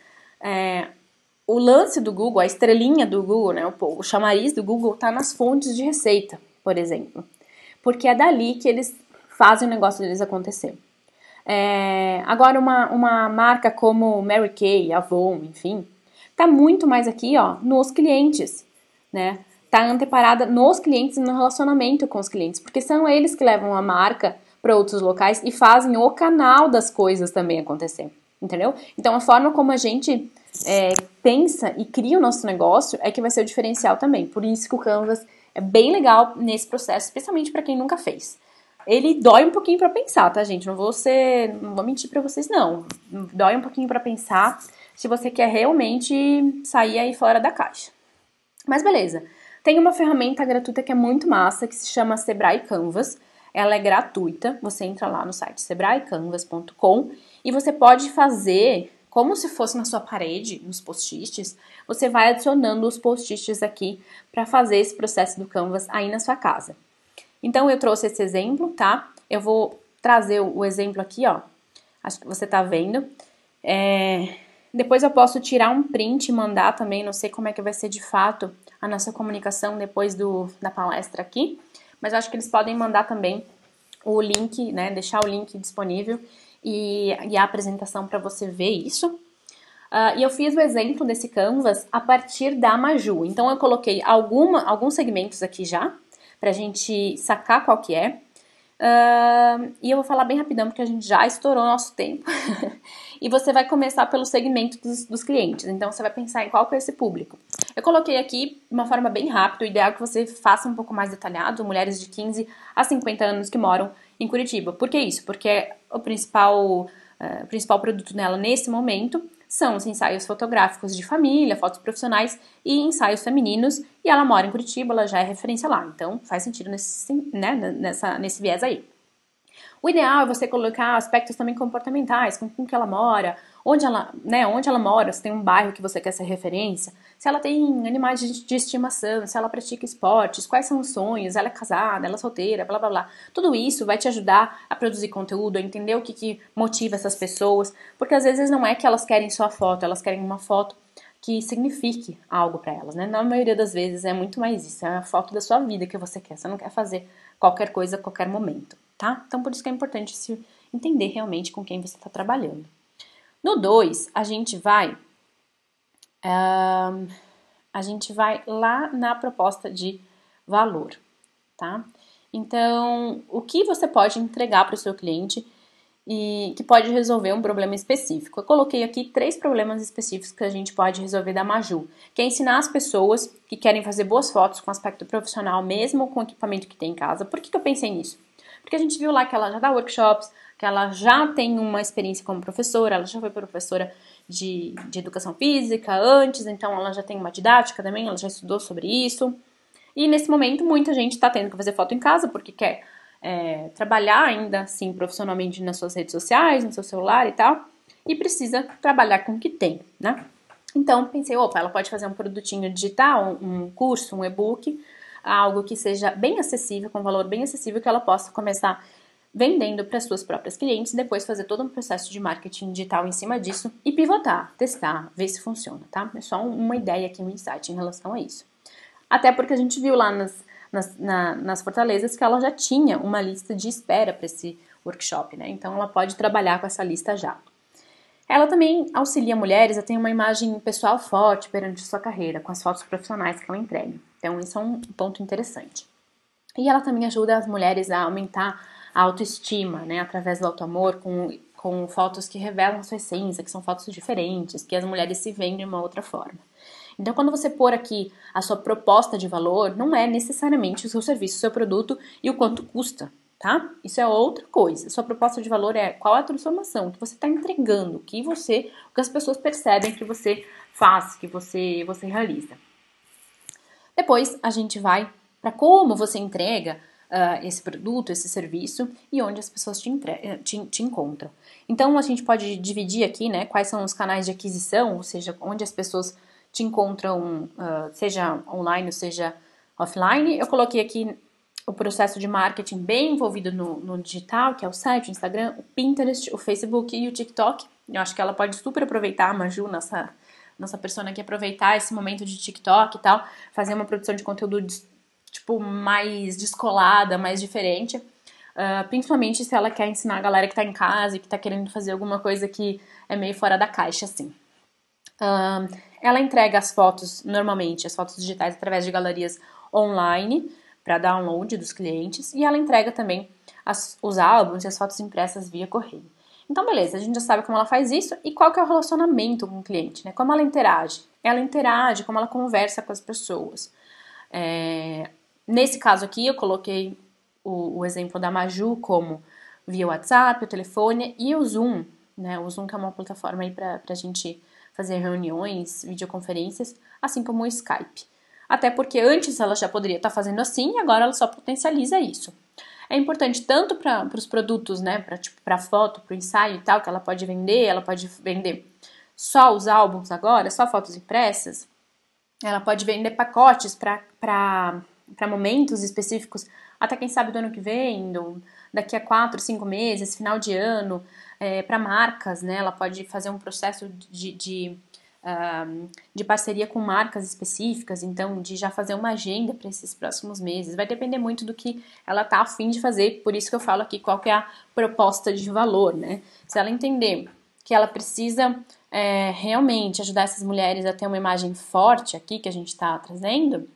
o lance do Google, a estrelinha do Google, né, o chamariz do Google está nas fontes de receita, por exemplo. Porque é dali que eles fazem o negócio deles acontecer. Agora, uma marca como Mary Kay, Avon, enfim, tá muito mais aqui, ó, nos clientes, né? Tá anteparada nos clientes e no relacionamento com os clientes, porque são eles que levam a marca para outros locais e fazem o canal das coisas também acontecer, entendeu? Então, a forma como a gente pensa e cria o nosso negócio é que vai ser o diferencial também. Por isso que o Canvas é bem legal nesse processo, especialmente para quem nunca fez. Ele dói um pouquinho para pensar, tá, gente? Não vou mentir para vocês, não. Dói um pouquinho para pensar se você quer realmente sair aí fora da caixa. Mas beleza. Tem uma ferramenta gratuita que é muito massa, que se chama Sebrae Canvas. Ela é gratuita. Você entra lá no site sebraecanvas.com e você pode fazer como se fosse na sua parede, nos post-its. Você vai adicionando os post-its aqui para fazer esse processo do Canvas aí na sua casa. Então, eu trouxe esse exemplo, tá? Eu vou trazer o exemplo aqui, ó. Acho que você tá vendo. Depois eu posso tirar um print e mandar também. Não sei como é que vai ser de fato a nossa comunicação depois da palestra aqui. Mas eu acho que eles podem mandar também o link, né? Deixar o link disponível e a apresentação para você ver isso. E eu fiz o exemplo desse Canvas a partir da Maju. Então, eu coloquei alguns segmentos aqui já, pra gente sacar qual que é. E eu vou falar bem rapidão, porque a gente já estourou o nosso tempo. E você vai começar pelo segmento dos clientes. Então, você vai pensar em qual que é esse público. Eu coloquei aqui de uma forma bem rápida. O ideal é que você faça um pouco mais detalhado. Mulheres de 15 a 50 anos que moram em Curitiba. Por que isso? Porque o principal produto nela nesse momento são os ensaios fotográficos de família, fotos profissionais e ensaios femininos. E ela mora em Curitiba, ela já é referência lá. Então, faz sentido nesse viés aí. O ideal é você colocar aspectos também comportamentais, com que ela mora, onde ela mora, se tem um bairro que você quer ser referência, se ela tem animais de estimação, se ela pratica esportes, quais são os sonhos, ela é casada, ela é solteira, blá blá blá. Tudo isso vai te ajudar a produzir conteúdo, a entender o que motiva essas pessoas, porque às vezes não é que elas querem só a foto, elas querem uma foto que signifique algo para elas, né? Na maioria das vezes é muito mais isso, é a foto da sua vida que você quer, você não quer fazer qualquer coisa a qualquer momento, tá? Então, por isso que é importante se entender realmente com quem você está trabalhando. No 2, a gente vai lá na proposta de valor, tá? Então, o que você pode entregar para o seu cliente e que pode resolver um problema específico. Eu coloquei aqui 3 problemas específicos que a gente pode resolver da Maju, que é ensinar as pessoas que querem fazer boas fotos com aspecto profissional, mesmo com o equipamento que tem em casa. Por que eu pensei nisso? Porque a gente viu lá que ela já dá workshops, que ela já tem uma experiência como professora, ela já foi professora de educação física antes, então ela já tem uma didática também, ela já estudou sobre isso. E nesse momento muita gente está tendo que fazer foto em casa porque quer trabalhar ainda assim profissionalmente nas suas redes sociais, no seu celular e tal, e precisa trabalhar com o que tem, né? Então pensei, ela pode fazer um produtinho digital, um curso, um e-book, algo que seja bem acessível, com valor bem acessível, que ela possa começar vendendo para suas próprias clientes, depois fazer todo um processo de marketing digital em cima disso e pivotar, testar, ver se funciona, tá? É só uma ideia aqui, um insight em relação a isso. Até porque a gente viu lá nas fortalezas que ela já tinha uma lista de espera para esse workshop, né? Então ela pode trabalhar com essa lista já. Ela também auxilia mulheres a ter uma imagem pessoal forte perante sua carreira, com as fotos profissionais que ela entrega. Então isso é um ponto interessante. E ela também ajuda as mulheres a aumentar a autoestima, né, através do autoamor, com fotos que revelam a sua essência, que são fotos diferentes, que as mulheres se veem de uma outra forma. Então, quando você pôr aqui a sua proposta de valor, não é necessariamente o seu serviço, o seu produto e o quanto custa, tá? Isso é outra coisa. Sua proposta de valor é qual é a transformação que você está entregando, o que as pessoas percebem que você faz, que você realiza. Depois, a gente vai para como você entrega esse produto, esse serviço e onde as pessoas te encontram. Então, a gente pode dividir aqui, né, quais são os canais de aquisição, ou seja, onde as pessoas te encontram, seja online ou seja offline. Eu coloquei aqui o processo de marketing bem envolvido no digital, que é o site, o Instagram, o Pinterest, o Facebook e o TikTok. Eu acho que ela pode super aproveitar, a Maju, nossa persona aqui, aproveitar esse momento de TikTok e tal, fazer uma produção de conteúdo tipo mais descolada, mais diferente, principalmente se ela quer ensinar a galera que tá em casa e que tá querendo fazer alguma coisa que é meio fora da caixa, assim. Ela entrega as fotos, normalmente, as fotos digitais através de galerias online para download dos clientes, e ela entrega também os álbuns e as fotos impressas via correio. Então, beleza, a gente já sabe como ela faz isso e qual que é o relacionamento com o cliente, né? Como ela interage. Ela interage, como ela conversa com as pessoas. Nesse caso aqui, eu coloquei o exemplo da Maju como via WhatsApp, o telefone e o Zoom, né? O Zoom que é uma plataforma aí pra gente fazer reuniões, videoconferências, assim como o Skype. Até porque antes ela já poderia estar fazendo assim e agora ela só potencializa isso. É importante tanto para os produtos, né, para foto, para o ensaio e tal, que ela pode vender só os álbuns agora, só fotos impressas. Ela pode vender pacotes para momentos específicos, até quem sabe do ano que vem, daqui a 4, 5 meses, final de ano, para marcas, né? Ela pode fazer um processo de parceria com marcas específicas, então de já fazer uma agenda para esses próximos meses. Vai depender muito do que ela tá a fim de fazer, por isso que eu falo aqui qual que é a proposta de valor, né? Se ela entender que ela precisa realmente ajudar essas mulheres a ter uma imagem forte aqui que a gente está trazendo,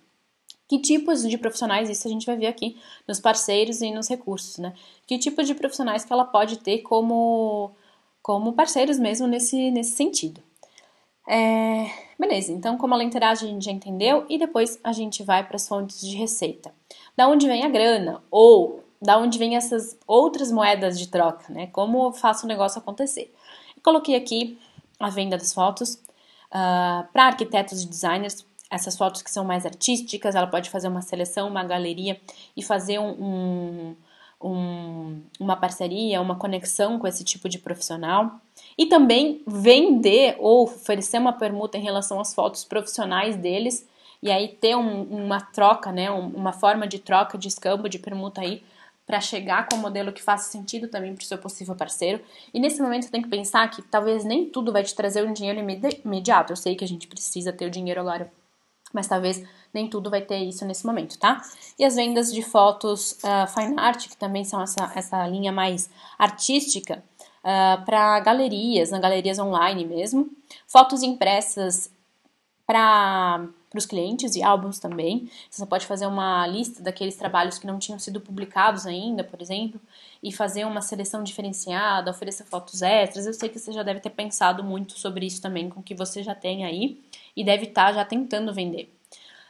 que tipos de profissionais, isso a gente vai ver aqui nos parceiros e nos recursos, né? Que tipos de profissionais que ela pode ter como parceiros mesmo nesse sentido. Beleza, então como ela interage a gente já entendeu e depois a gente vai para as fontes de receita. Da onde vem a grana? Ou da onde vem essas outras moedas de troca, né? Como eu faço o negócio acontecer? Eu coloquei aqui a venda das fotos para arquitetos e designers, essas fotos que são mais artísticas, ela pode fazer uma seleção, uma galeria e fazer uma parceria, uma conexão com esse tipo de profissional. E também vender ou oferecer uma permuta em relação às fotos profissionais deles e aí ter uma troca, né, uma forma de troca, de escambo, de permuta aí para chegar com um modelo que faça sentido também para o seu possível parceiro. E nesse momento você tem que pensar que talvez nem tudo vai te trazer um dinheiro imediato. Eu sei que a gente precisa ter o dinheiro agora, mas talvez nem tudo vai ter isso nesse momento, tá? E as vendas de fotos fine art, que também são essa linha mais artística, para galerias, nas galerias online mesmo. Fotos impressas para os clientes e álbuns também. Você pode fazer uma lista daqueles trabalhos que não tinham sido publicados ainda, por exemplo, e fazer uma seleção diferenciada, oferecer fotos extras. Eu sei que você já deve ter pensado muito sobre isso também com o que você já tem aí e deve estar já tentando vender.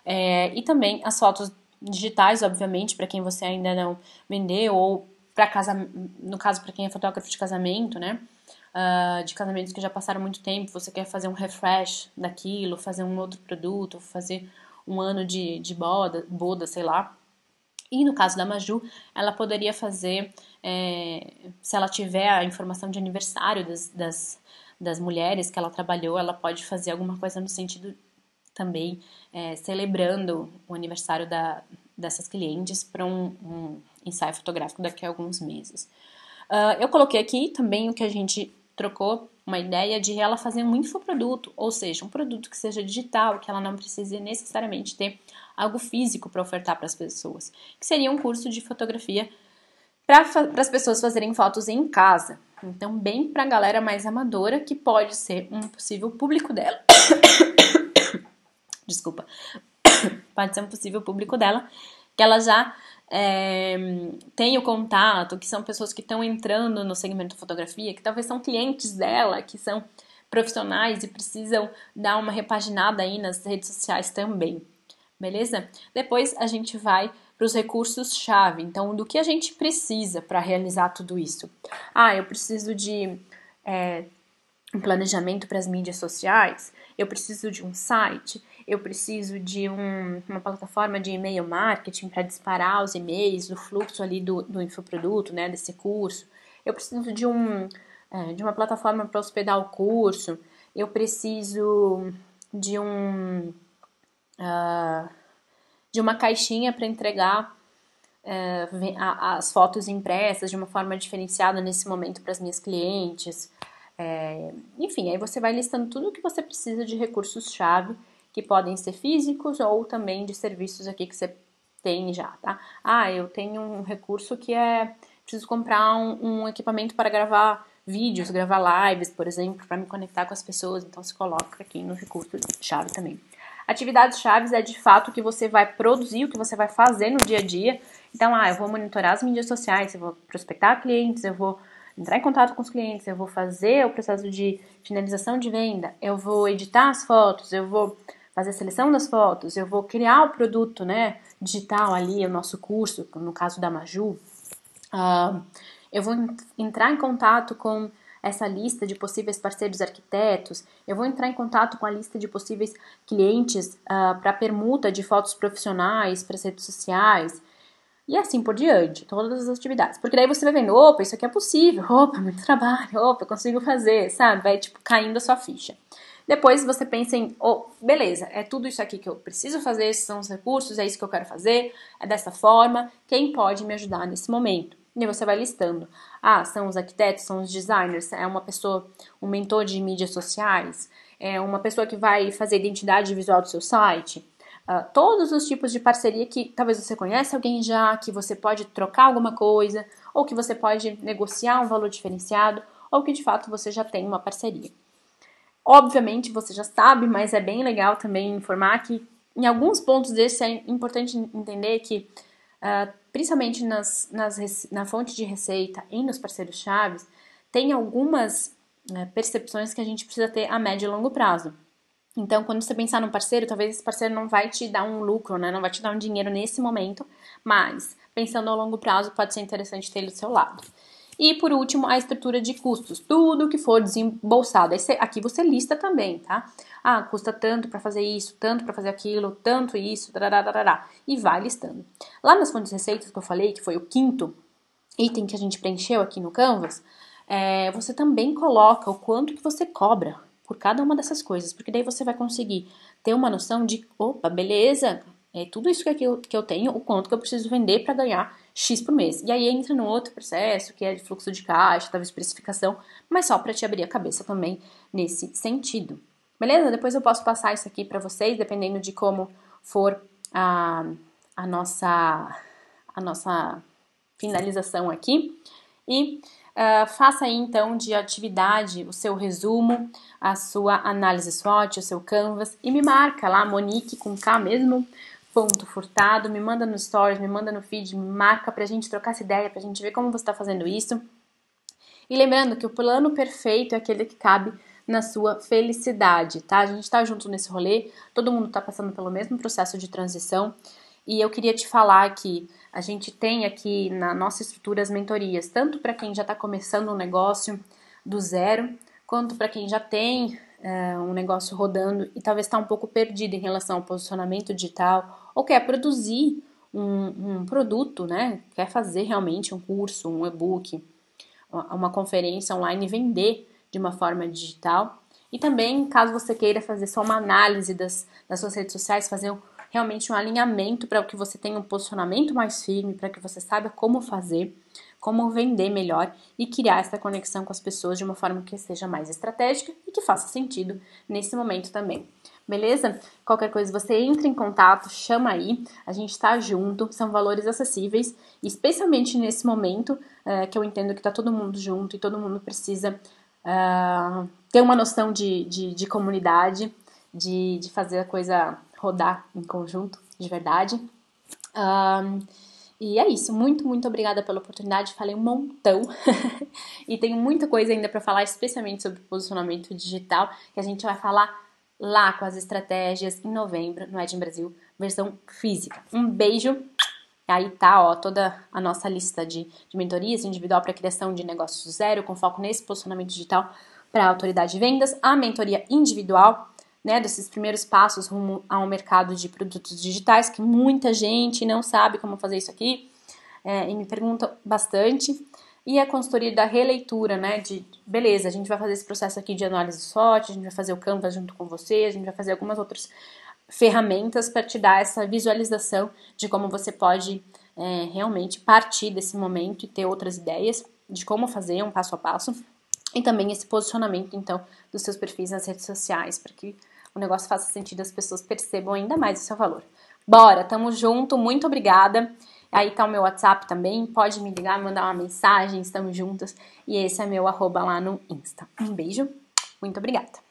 E também as fotos digitais, obviamente, para quem você ainda não vendeu, ou no caso para quem é fotógrafo de casamento, né? De casamentos que já passaram muito tempo, você quer fazer um refresh daquilo, fazer um outro produto, fazer um ano de boda, sei lá. E no caso da Maju, ela poderia fazer, se ela tiver a informação de aniversário das mulheres que ela trabalhou, ela pode fazer alguma coisa no sentido também celebrando o aniversário dessas clientes para um ensaio fotográfico daqui a alguns meses. Eu coloquei aqui também o que a gente trocou, uma ideia de ela fazer um infoproduto, ou seja, um produto que seja digital, que ela não precise necessariamente ter algo físico para ofertar para as pessoas, que seria um curso de fotografia para as pessoas fazerem fotos em casa. Então, bem para a galera mais amadora, que pode ser um possível público dela. Desculpa. Pode ser um possível público dela, que ela já tem o contato, que são pessoas que estão entrando no segmento de fotografia, que talvez são clientes dela, que são profissionais e precisam dar uma repaginada aí nas redes sociais também, beleza? Depois a gente vai para os recursos-chave, então do que a gente precisa para realizar tudo isso? Eu preciso de um planejamento para as mídias sociais, eu preciso de um site, eu preciso de uma plataforma de e-mail marketing para disparar os e-mails do fluxo ali do infoproduto, né, desse curso. Eu preciso de uma plataforma para hospedar o curso. Eu preciso de uma caixinha para entregar as fotos impressas de uma forma diferenciada nesse momento para as minhas clientes. Enfim, aí você vai listando tudo o que você precisa de recursos-chave, que podem ser físicos ou também de serviços aqui que você tem já, tá? Eu tenho um recurso que preciso comprar um equipamento para gravar vídeos, gravar lives, por exemplo, para me conectar com as pessoas, então se coloca aqui no recurso-chave também. Atividades chaves é de fato o que você vai produzir, o que você vai fazer no dia a dia. Então, eu vou monitorar as mídias sociais, eu vou prospectar clientes, eu vou entrar em contato com os clientes, eu vou fazer o processo de finalização de venda, eu vou editar as fotos, eu vou fazer a seleção das fotos, eu vou criar o produto, né, digital ali, o nosso curso, no caso da Maju. Eu vou entrar em contato com essa lista de possíveis parceiros arquitetos, eu vou entrar em contato com a lista de possíveis clientes para permuta de fotos profissionais, para as redes sociais, e assim por diante, todas as atividades. Porque daí você vai vendo, opa, isso aqui é possível, opa, muito trabalho, opa, eu consigo fazer, sabe? Vai, caindo a sua ficha. Depois você pensa em, beleza, é tudo isso aqui que eu preciso fazer, esses são os recursos, é isso que eu quero fazer, é dessa forma, quem pode me ajudar nesse momento? E você vai listando. São os arquitetos, são os designers, é uma pessoa, um mentor de mídias sociais, é uma pessoa que vai fazer a identidade visual do seu site. Todos os tipos de parceria que talvez você conhece alguém já, que você pode trocar alguma coisa, ou que você pode negociar um valor diferenciado, ou que de fato você já tem uma parceria. Obviamente você já sabe, mas é bem legal também informar que em alguns pontos desses é importante entender que, principalmente na fonte de receita e nos parceiros-chave, tem algumas percepções que a gente precisa ter a médio e longo prazo. Então, quando você pensar num parceiro, talvez esse parceiro não vai te dar um lucro, né? Não vai te dar um dinheiro nesse momento, mas pensando a longo prazo, pode ser interessante ter ele do seu lado. E, por último, a estrutura de custos. Tudo que for desembolsado. Aqui você lista também, tá? Custa tanto para fazer isso, tanto para fazer aquilo, tanto isso, tarará, e vai listando. Lá nas fontes de receitas que eu falei, que foi o quinto item que a gente preencheu aqui no Canvas, você também coloca o quanto que você cobra por cada uma dessas coisas, porque daí você vai conseguir ter uma noção de, opa, beleza, tudo isso que eu tenho, o quanto que eu preciso vender para ganhar X por mês. E aí entra no outro processo, que é de fluxo de caixa, talvez precificação, mas só para te abrir a cabeça também nesse sentido. Beleza? Depois eu posso passar isso aqui para vocês, dependendo de como for a nossa finalização aqui. E faça aí então de atividade o seu resumo, a sua análise SWOT, o seu Canvas, e me marca lá, Monique com K mesmo, ponto Furtado, me manda no stories, me manda no feed, me marca pra gente trocar essa ideia, pra gente ver como você tá fazendo isso. E lembrando que o plano perfeito é aquele que cabe na sua felicidade, tá? A gente tá junto nesse rolê, todo mundo tá passando pelo mesmo processo de transição, e eu queria te falar que a gente tem aqui na nossa estrutura as mentorias, tanto para quem já está começando um negócio do zero, quanto para quem já tem um negócio rodando e talvez está um pouco perdido em relação ao posicionamento digital, ou quer produzir um produto, né? Quer fazer realmente um curso, um e-book, uma conferência online e vender de uma forma digital. E também, caso você queira fazer só uma análise das suas redes sociais, fazer realmente um alinhamento para que você tenha um posicionamento mais firme, para que você saiba como fazer, como vender melhor e criar essa conexão com as pessoas de uma forma que seja mais estratégica e que faça sentido nesse momento também. Beleza? Qualquer coisa, você entra em contato, chama aí, a gente tá junto, são valores acessíveis, especialmente nesse momento que eu entendo que tá todo mundo junto e todo mundo precisa ter uma noção de comunidade, de fazer a coisa rodar em conjunto, de verdade. E é isso, muito obrigada pela oportunidade, falei um montão e tenho muita coisa ainda para falar, especialmente sobre posicionamento digital, que a gente vai falar lá com as estratégias em novembro no Edin Brasil, versão física. Um beijo, aí tá ó, toda a nossa lista de mentorias individual para criação de negócios do zero, com foco nesse posicionamento digital para a autoridade de vendas, a mentoria individual, né, desses primeiros passos rumo a um mercado de produtos digitais, que muita gente não sabe como fazer isso aqui, e me pergunta bastante. E a consultoria da releitura, né, beleza, a gente vai fazer esse processo aqui de análise SWOT, a gente vai fazer o Canvas junto com você, a gente vai fazer algumas outras ferramentas para te dar essa visualização de como você pode realmente partir desse momento e ter outras ideias de como fazer um passo a passo. E também esse posicionamento, então, dos seus perfis nas redes sociais, para que o negócio faça sentido, as pessoas percebam ainda mais o seu valor. Bora, tamo junto, muito obrigada. Aí tá o meu WhatsApp também, pode me ligar, mandar uma mensagem, estamos juntas. E esse é meu @ lá no Insta. Um beijo, muito obrigada.